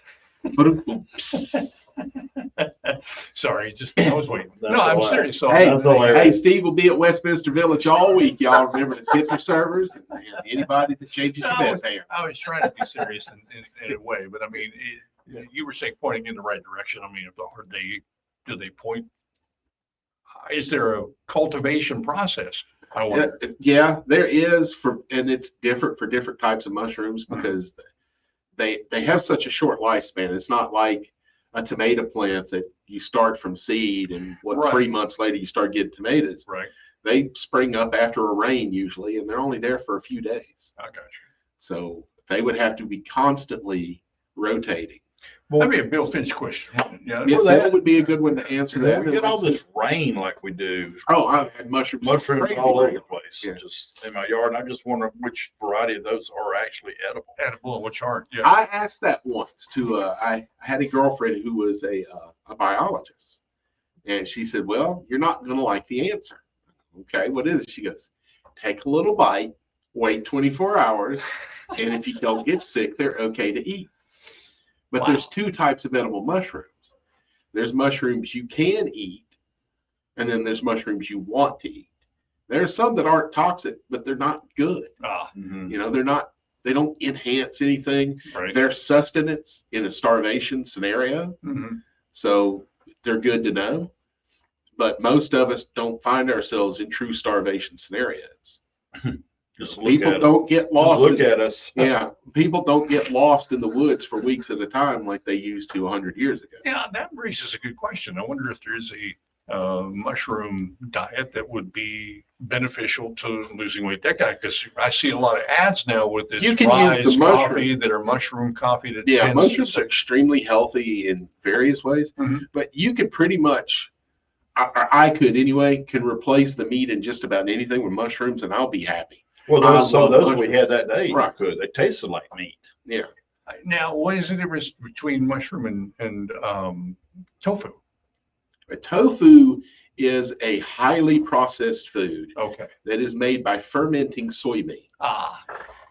Sorry, I was waiting. No, I'm serious. So Hey, Steve will be at Westminster Village all week. Y'all remember to tip your servers and anybody that changes your bedpan. I was trying to be serious in a way, but I mean, You were saying pointing in the right direction. I mean, do they point? Is there a cultivation process? I wonder. Yeah, there is and it's different for different types of mushrooms because they have such a short lifespan. It's not like a tomato plant that you start from seed and 3 months later you start getting tomatoes. Right. They spring up after a rain usually, and they're only there for a few days. I got you. So they would have to be constantly rotating. That'd be a Bill Finch question. Yeah, that would be a good one to answer When that. we get all this rain like we do. Oh, I've had mushrooms Mushrooms all over rain. the place, Yeah. just in my yard. And I just wonder which variety of those are actually edible. Edible and which aren't. Yeah. I asked that once to, I had a girlfriend who was a biologist, and she said, well, you're not going to like the answer. Okay, what is it? She goes, take a little bite, wait 24 hours, and if you don't get sick, they're okay to eat. But there's two types of edible mushrooms. There's mushrooms you can eat, and then there's mushrooms you want to eat. There are some that aren't toxic, but they're not good. You know, they don't enhance anything. Right. They're sustenance in a starvation scenario. So they're good to know. But most of us don't find ourselves in true starvation scenarios. Just look People at don't get lost. Just look at us. Yeah, people don't get lost in the woods for weeks at a time like they used to 100 years ago. Yeah, that raises a good question. I wonder if there is a mushroom diet that would be beneficial to losing weight. That guy, because I see a lot of ads now with this You can rise use the coffee mushroom. that are mushroom coffee. That Yeah, tends to mushrooms are extremely healthy in various ways, but you could pretty much, I could anyway, can replace the meat in just about anything with mushrooms, and I'll be happy. Well, some of those we mushrooms. had that day. Right. Because they tasted like meat. Yeah. Now, what is the difference between mushroom and tofu? A tofu is a highly processed food that is made by fermenting soybean.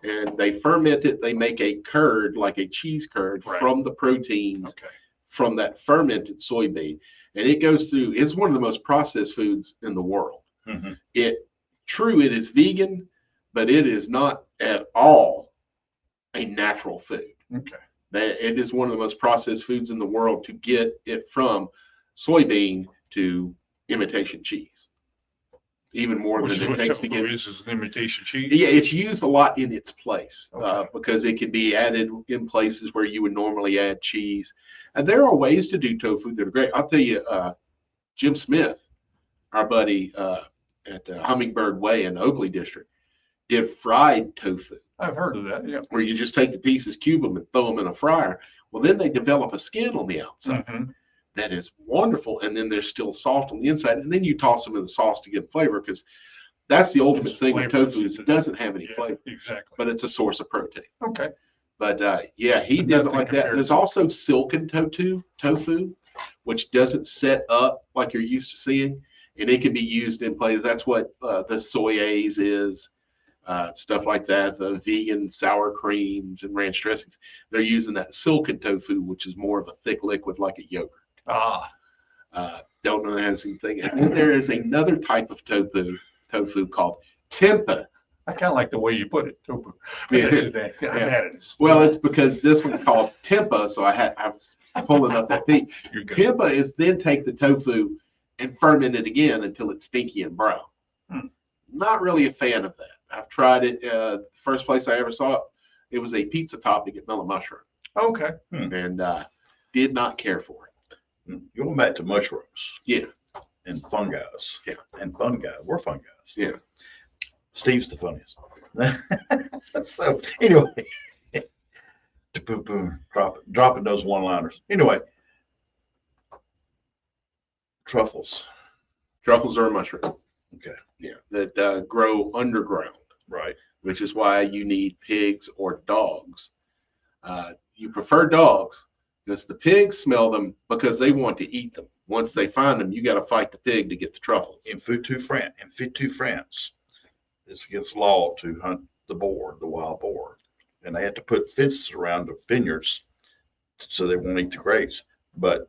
And they ferment it, they make a curd, like a cheese curd, from the proteins from that fermented soybean. And it goes through, it's one of the most processed foods in the world. It is vegan, but it is not at all a natural food. It is one of the most processed foods in the world to get it from soybean to imitation cheese. Even more Which than is it what takes to tofu get. is an imitation cheese. Yeah, it's used a lot in its place because it can be added in places where you would normally add cheese. And there are ways to do tofu that are great. I'll tell you, Jim Smith, our buddy at Hummingbird Way in the Oakley District, did fried tofu. I've heard of that, yeah. Where you just take the pieces, cube them, and throw them in a fryer. Well, then they develop a skin on the outside that is wonderful, and then they're still soft on the inside. And then you toss them in the sauce to get flavor, because that's the ultimate thing with tofu is it doesn't have any flavor. Exactly. But it's a source of protein. Okay. But yeah, he did it like that. There's also silken tofu, which doesn't set up like you're used to seeing, and it can be used in places. That's what the soyase is. Stuff like that, the vegan sour creams and ranch dressings, they're using that silken tofu, which is more of a thick liquid like a yogurt. Don't know that has anything. And then there is another type of tofu called tempeh. I kind of like the way you put it, tofu. Yeah. Well, it's because this one's called tempeh, so I was pulling up that thing. Tempeh is then take the tofu and ferment it again until it's stinky and brown. Not really a fan of that. I've tried it. The first place I ever saw it, it was a pizza topping at Mellow Mushroom. Okay. And did not care for it. Going back to mushrooms. Yeah. And fungi. Yeah. And fungi. We're fungi. Yeah. Steve's the funniest. So anyway, dropping those one-liners. Anyway, truffles. Truffles are a mushroom. Okay. Yeah, that grow underground. Right. Which is why you need pigs or dogs. You prefer dogs because the pigs smell them because they want to eat them. Once they find them, you got to fight the pig to get the truffles. In France, it's against law to hunt the wild boar, and they had to put fences around the vineyards so they won't eat the grapes. But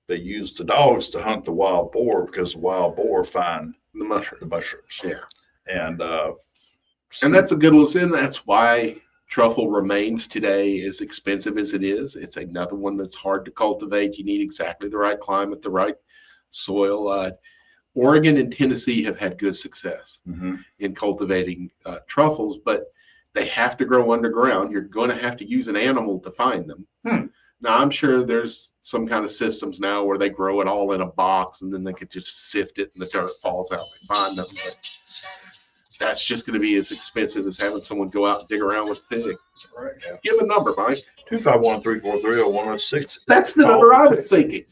they use the dogs to hunt the wild boar because the wild boar find the mushrooms. Yeah. And that's a good lesson. That's why Truffle remains today as expensive as it is. It's another one that's hard to cultivate. You need exactly the right climate, the right soil. Oregon and Tennessee have had good success in cultivating truffles, but they have to grow underground. You're going to have to use an animal to find them. Now, I'm sure there's some kind of systems now where they grow it all in a box and then they could just sift it and the dirt falls out. They find them. But that's just going to be as expensive as having someone go out and dig around with a pig. Right. Give a number, Mike. 251-343-0106. That's the number I was thinking.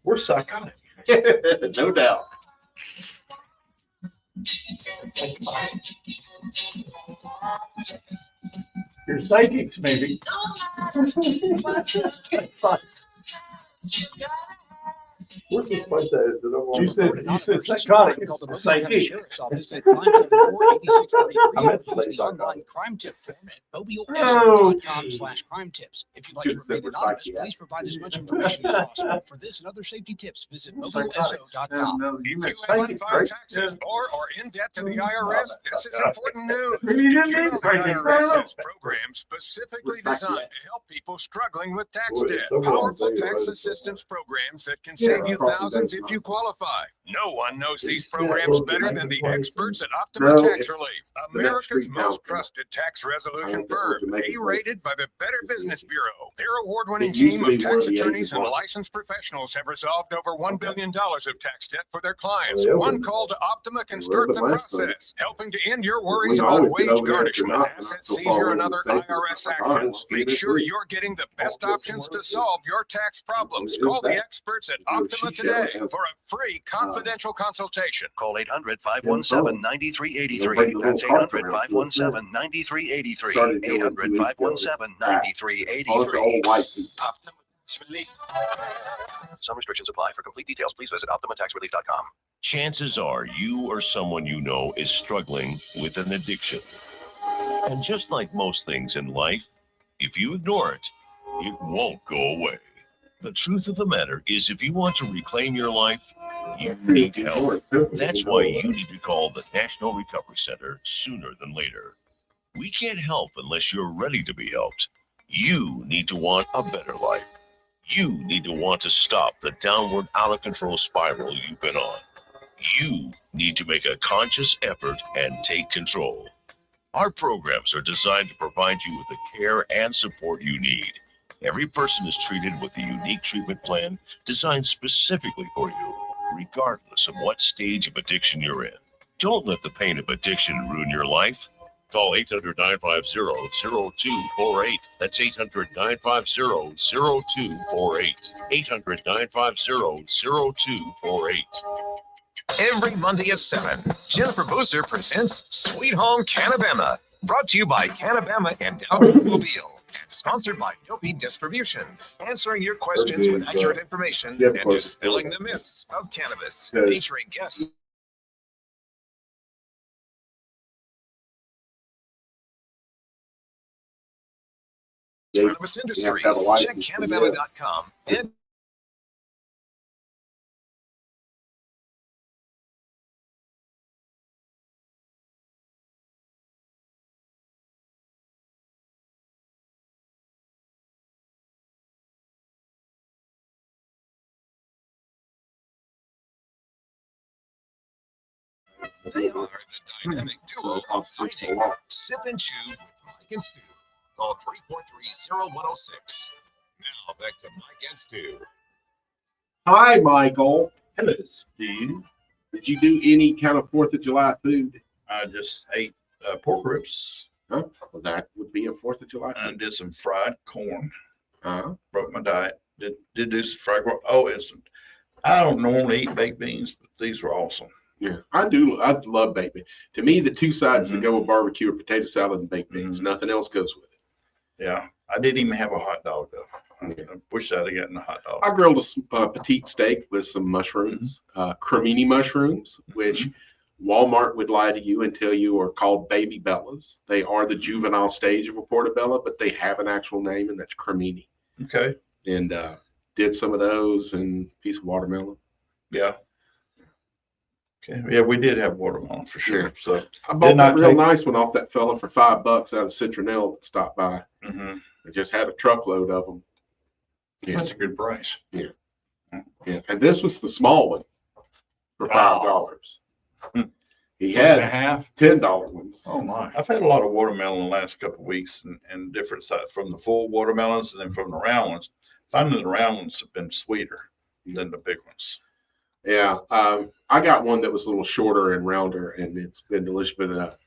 We're psychotic. No doubt. You're psychics, maybe. Where's this place at? Is it over on You the said, 40? you said psychotic, it's psychic. I meant to say online crime tip form at mobile.com/crime tips. If you'd like to remain anonymous, please provide as much information as possible. For this and other safety tips, visit mobileso.com. You You meant have psychic, unfiled right? taxes or are in debt to the IRS, this is important news. You didn't You mean know the psychic. IRS has programs specifically designed to help people struggling with tax debt. Powerful tax assistance programs that can save you thousands if you qualify. No one knows these programs better than the experts at Optima Tax Relief, America's most trusted tax resolution firm, A-rated by the Better Business Bureau. Their award-winning team of tax attorneys and licensed professionals have resolved over $1 billion of tax debt for their clients. One call to Optima can start the process, helping to end your worries about wage garnishment, asset seizure, and other IRS actions. Make sure you're getting the best options to solve your tax problems. Call the experts at Optima today for a free confidential consultation. Call 800-517-9383. That's 800-517-9383. 800-517-9383. Some restrictions apply. For complete details, please visit OptimaTaxRelief.com. Chances are you or someone you know is struggling with an addiction. And just like most things in life, if you ignore it, it won't go away. The truth of the matter is, if you want to reclaim your life, you need help. That's why you need to call the National Recovery Center sooner than later. We can't help unless you're ready to be helped. You need to want a better life. You need to want to stop the downward, out-of-control spiral you've been on. You need to make a conscious effort and take control. Our programs are designed to provide you with the care and support you need. Every person is treated with a unique treatment plan designed specifically for you, regardless of what stage of addiction you're in. Don't let the pain of addiction ruin your life. Call 800-950-0248. That's 800-950-0248. 800-950-0248. Every Monday at 7, Jennifer Boozer presents Sweet Home Canabama, brought to you by Canabama Endowment Mobile. Sponsored by Dopey Distribution, answering your questions with accurate information and dispelling the myths of cannabis, featuring guests. Cannabis industry. Check Canabama.com and they are the dynamic duo of Pining. Sip and chew with Mike and Stu. Call 343-0106. Now back to Mike and Stu. Hi, Michael. Hello, Steve. Did you do any kind of 4th of July food? I just ate pork ribs. Huh? Well, that would be a 4th of July I food. did some fried corn. Uh-huh. Broke my diet. Did do some fried corn. Oh, I don't normally eat baked beans, but these were awesome. Yeah, I do. I love baked beans. To me, the two sides that go with barbecue are potato salad and baked beans. Nothing else goes with it. Yeah, I didn't even have a hot dog though. I wish I'd have gotten a hot dog. I grilled a petite steak with some mushrooms, cremini mushrooms, which Walmart would lie to you and tell you are called baby bellas. They are the juvenile stage of a portobello, but they have an actual name, and that's cremini. Okay. And did some of those and a piece of watermelon. Yeah. Okay. Yeah, we did have watermelon for sure. So I bought Did not that real take- nice one off that fella for $5 out of Citronelle that stopped by. Mhm. I just had a truckload of them. Yeah. That's a good price. Yeah. Yeah. And this was the small one for $5. He One and a had half. $10 ones. Oh my. I've had a lot of watermelon the last couple of weeks and different size from the full watermelons and then from the round ones. Finding the round ones have been sweeter than the big ones. Yeah. I got one that was a little shorter and rounder, and it's been delicious. But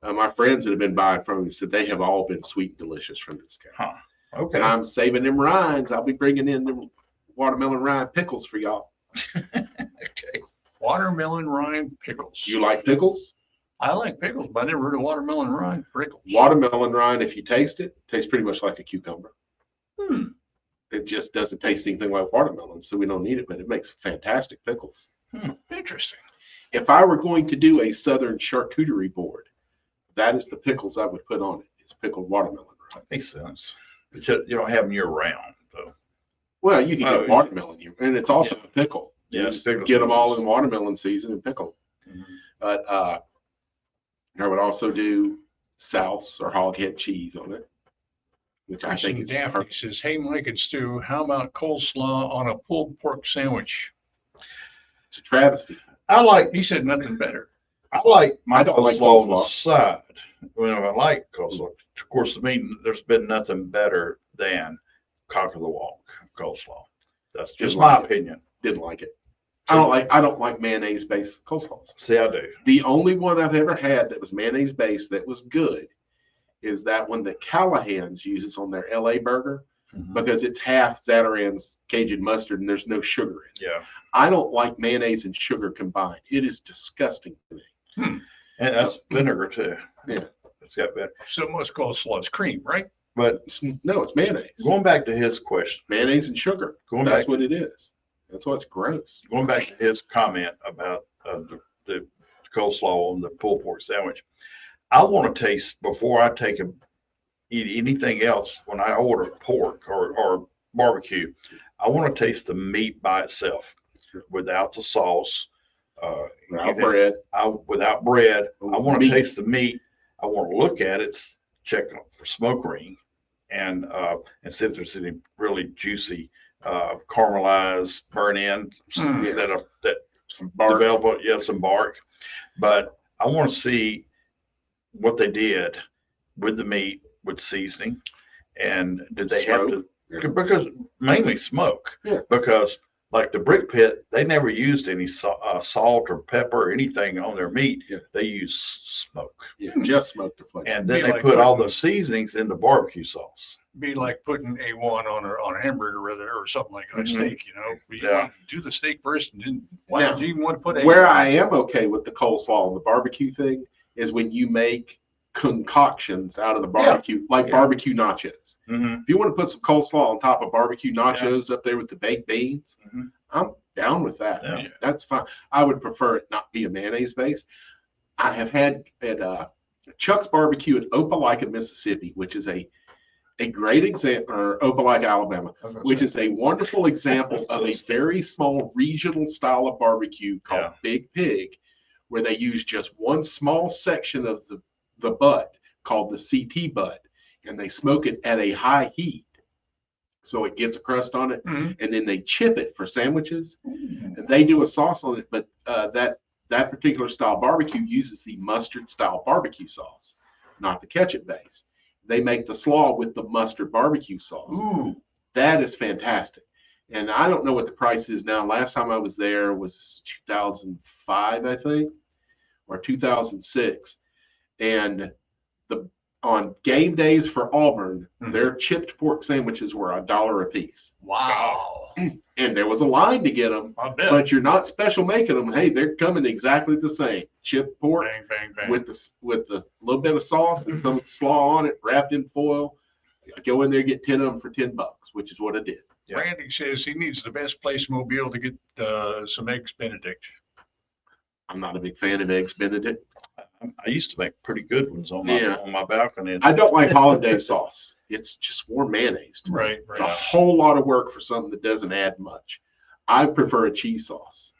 my friends that have been buying from me said they have all been sweet and delicious from this guy. Huh. Okay. And I'm saving them rinds. I'll be bringing in them watermelon rind pickles for y'all. Okay. Watermelon rind pickles. You like pickles? I like pickles, but I never heard of watermelon rind pickles. Watermelon rind, if you taste it, tastes pretty much like a cucumber. Hmm. It just doesn't taste anything like watermelon, so we don't need it, but it makes fantastic pickles. Interesting. If I were going to do a southern charcuterie board, that is the pickles I would put on it. It's pickled watermelon rind. Makes sense. But you don't have them year round though. Well, you can get watermelon here, and it's also a pickle. Yeah, You just pickles get them are all nice. in watermelon season and pickle. Mhm. But I would also do souse or hog head cheese on it, which I think is Daphne perfect. says, "Hey, Mike and Stu, how about coleslaw on a pulled pork sandwich?" It's a travesty. I like He said nothing better. I like my I don't like coleslaw on the coleslaw. side. Well, I like coleslaw. Of course, to me, there's been nothing better than cock of the walk coleslaw. That's just Didn't my like it. opinion. Didn't like it. I don't like mayonnaise based coleslaws. See, I do. The only one I've ever had that was mayonnaise based that was good is that one that Callahan's uses on their LA burger because it's half Zatarain's Cajun mustard and there's no sugar in it. Yeah. I don't like mayonnaise and sugar combined. It is disgusting to me. And that's vinegar too. Yeah. It's got better. So most coleslaw is cream, right? But No, it's mayonnaise. going back to his question, Mayonnaise and sugar. Going That's back- what it is. That's what's gross. going back to his comment about the coleslaw on the pulled pork sandwich, I want to taste before I eat anything else. When I order pork or barbecue, I want to taste the meat by itself, without the sauce, Without bread. without bread. I want to Meat. taste the meat. I want to look at it, check for smoke ring, and see if there's any really juicy caramelized burn in that Some bark. develop, some bark. But I want to see what they did with the meat, with seasoning, and did they have to? Because mainly smoke. Yeah. Because like the brick pit, they never used any salt or pepper or anything on their meat. Yeah. They used smoke, Yeah, just smoked the flavor. and then Be they like put all putting- the seasonings in the barbecue sauce. Be like putting A1 on a hamburger or something like a Mhm. steak, you know. You Yeah. want to do the steak first, and then why Now, would you even want to put A1? Where I am okay with the coleslaw and the barbecue thing is when you make concoctions out of the barbecue, like Yeah. barbecue nachos. Mm-hmm. If you want to put some coleslaw on top of barbecue nachos up there with the baked beans, Mhm. I'm down with that. Yeah. That's fine. I would prefer it not be a mayonnaise base. I have had at Chuck's Barbecue at Opelika, Mississippi, which is a great example, or Opelika, Alabama, which is a wonderful example of a very small regional style of barbecue called Yeah. Big Pig, where they use just one small section of the butt called the CT butt, and they smoke it at a high heat. So it gets a crust on it, Mhm. and then they chip it for sandwiches, and they do a sauce on it. But that particular style barbecue uses the mustard style barbecue sauce, not the ketchup base. They make the slaw with the mustard barbecue sauce. Ooh. That is fantastic. And I don't know what the price is now. Last time I was there was 2005, I think, or 2006. And on game days for Auburn, their chipped pork sandwiches were $1 a piece. Wow. And there was a line to get them, I bet. but you're not special making them. Hey, they're coming exactly the same. Chipped pork Bang, bang, bang. with the little bit of sauce and some slaw on it, wrapped in foil. I go in there, get 10 of them for $10, which is what I did. Yeah. Randy says he needs the best place in Mobile to get some eggs Benedict. I'm not a big fan of eggs Benedict. I used to make pretty good ones on Yeah. my balcony. I don't like hollandaise sauce. It's just more mayonnaise to me. Right, It's a right. whole lot of work for something that doesn't add much. I prefer a cheese sauce.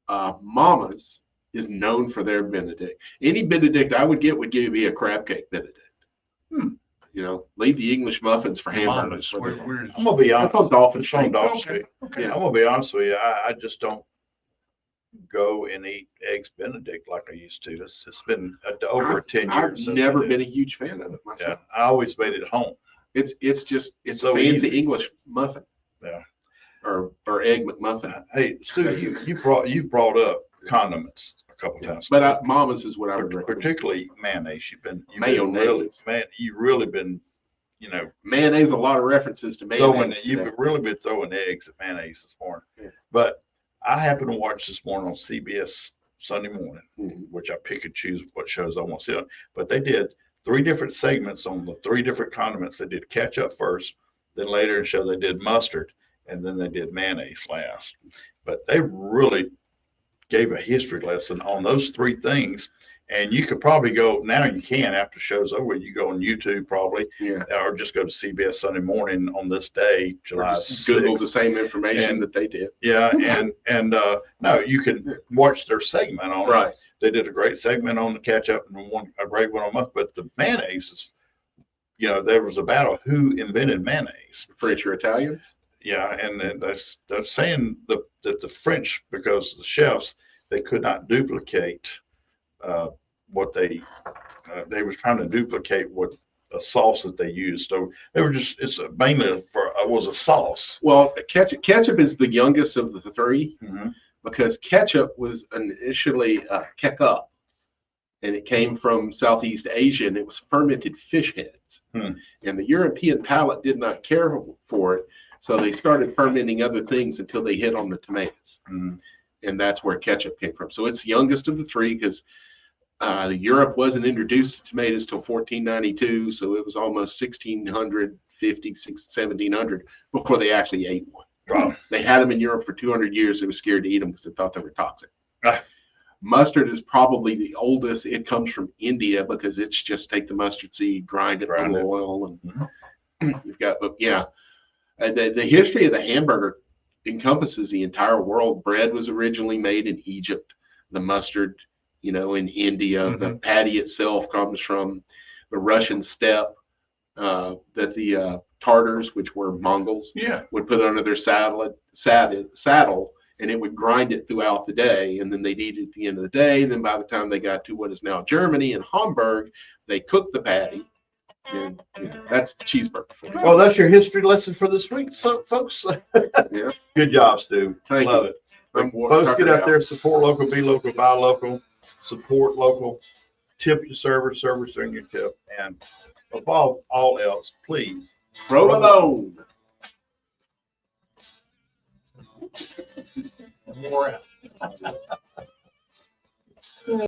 Mama's is known for their Benedict. Any Benedict I would get would give me a crab cake Benedict. You know, leave the English muffins for hamburgers. Mama's, where's I'm gonna be honest. That's on Dolphin It's on Street. Dolphin Okay, Street. okay. Yeah, I'm gonna be honest with you. I just don't go and eat eggs Benedict like I used to. It's been over 10 I've years. since I never did. been a huge fan of it Yeah, myself. I always made it home. It's a So fancy easy. English muffin. Yeah. Or egg McMuffin. Hey, Stu, you brought up condiments a couple times. But Mama's is what I would recommend. Particularly mayonnaise. You've been Mayonnaise. really, man. You've really been, you know, Mayonnaise, a lot of references to throwing. mayonnaise. You've today. really been throwing eggs at mayonnaise this morning. Yeah. But I happened to watch this morning on CBS Sunday morning, Mhm. which I pick and choose what shows I want to see on. But they did 3 different segments on the 3 different condiments. They did ketchup first, then later in the show they did mustard, and then they did mayonnaise last. But they really gave a history lesson on those 3 things. And you could probably go, now you can, after the show's over, you go on YouTube probably, Yeah. or just go to CBS Sunday morning on this day, Or July just Google 6th. the same information And- that they did. Yeah, no, you can watch their segment on Right. it. They did a great segment on the ketchup and a great one on mustard, but the mayonnaise is, you know, there was a battle who invented mayonnaise. French or Italians? Yeah, and they're saying that the French, because the chefs, they could not duplicate what they was trying to duplicate what a sauce that they used. So they were just, it's mainly was a sauce. Well, ketchup is the youngest of the 3 Mhm. because ketchup was initially ketchup, and it came from Southeast Asia, and it was fermented fish heads. And the European palate did not care for it, so they started fermenting other things until they hit on the tomatoes. And that's where ketchup came from. So it's the youngest of the 3 because Europe wasn't introduced to tomatoes till 1492, so it was almost 1650, 1700 before they actually ate one. Wow. They had them in Europe for 200 years. They were scared to eat them because they thought they were toxic. Ah. Mustard is probably the oldest. It comes from India because it's just take the mustard seed, grind it, Grind put it. oil, and you've got. But yeah, the history of the hamburger encompasses the entire world. Bread was originally made in Egypt. The mustard, you know, in India. The patty itself comes from the Russian steppe that the Tartars, which were Mongols, would put under their saddle, and it would grind it throughout the day, and then they'd eat it at the end of the day. And then by the time they got to what is now Germany and Hamburg, they cooked the patty, and that's the cheeseburger for you. Well, that's your history lesson for this week, so folks. Yeah. Good job, Stu. Thank Love you. it. I'm Folks, get Tucker out out. there, support local, be local, buy local, support local, tip your servers during your tip, and above all else, please. Provolone. More out.